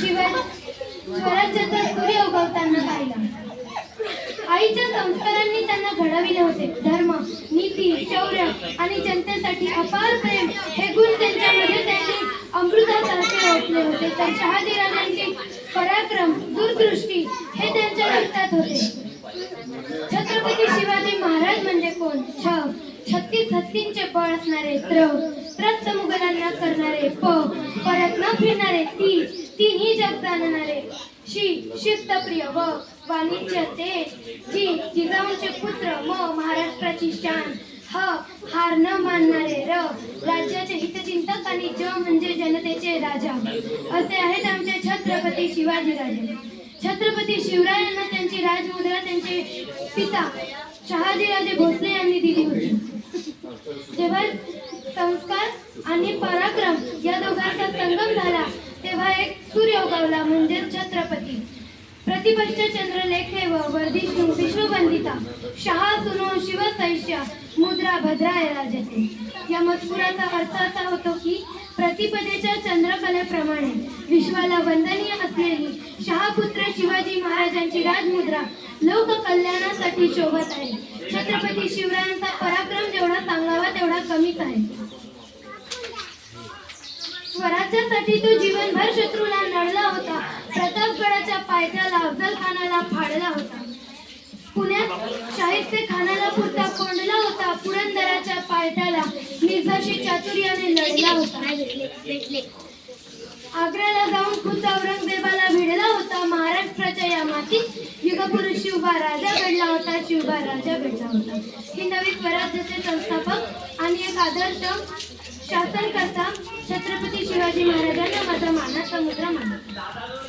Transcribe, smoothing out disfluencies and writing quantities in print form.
स्वराज्याचा सूर्य उगवताना पाहिला. आईच्या संस्कारांनी त्यांना घडविले होते. धर्म, नीती, शौर्य आणि जनतेसाठी अपार प्रेम हे गुण त्यांच्यामध्ये त्यांनी अमृतासारखे ओतले होते. तर शहाजीराजांचे पराक्रम, दूरदृष्टी हे त्यांच्या रक्तात होते. छत्रपती शिवाजी महाराज म्हणजे कोण? 36 हत्तींचे बळ असणारे, त्रस्त मुघलांना करणारे, परत न फिरणारे, तिन्ही जग जाणणारे, शिस्तप्रिय व वाणिज्य ते, जिजाऊंचे पुत्र, महाराष्ट्राची शान, हार न मानणारे, राज्याचे हितचिंतक आणि म्हणजे जनतेचे राजा, असे आहेत आमचे छत्रपती शिवाजीराजे. छत्रपती शिवरायांना त्यांची राजमुद्रा त्यांचे पिता शहाजीराजे भोसले यांनी दिली होती. जेव्हा संस्कार आणि पराक्रम या दोघांचा संगम झाला तेव्हा एक सूर्य उगवला, म्हणजे छत्रपती. प्रतिपश्च चंद्रलेखे व वर्धिष्णू विश्ववंदिता, शहा सुनो शिवसैष्या, मुद्रा भद्राय राजते. या मजकुराचा अर्थ असा होतो की प्रतिपदेच्या चंद्रकलेप्रमाणे विश्वाला वंदनीय असलेली शहापुत्र शिवाजी महाराजांची राजमुद्रा लोक कल्याणासाठी शोभत आहे. छत्रपती शिवरायांचा पराक्रम जेवढा सांगावा तेवढा कमीच आहे. स्वराज्यासाठी तो जीवनभर शत्रूला लढला होता. प्रतापगडाच्या पायथ्याला अफजल खानाला फाडला होता. पुण्यात शाहिस्ते खानाला पुरता कोंडला होता. पुरंदराच्या पायथ्याला मिर्झाशी चातुर्याने लढला होता. आग्र्याला जाऊन खुद्द औरंगजेबाला भिडला होता. महाराष्ट्राच्या या मातीत युगपुरुष शिवबा राजा घडला होता. शिवबा राजा घडला होता. हिंदवी स्वराज्याचे संस्थापक आणि एक आदर्श शासनकर्ता छत्रपती शिवाजी महाराजांना माझा मानाचा मुद्रा मानतो.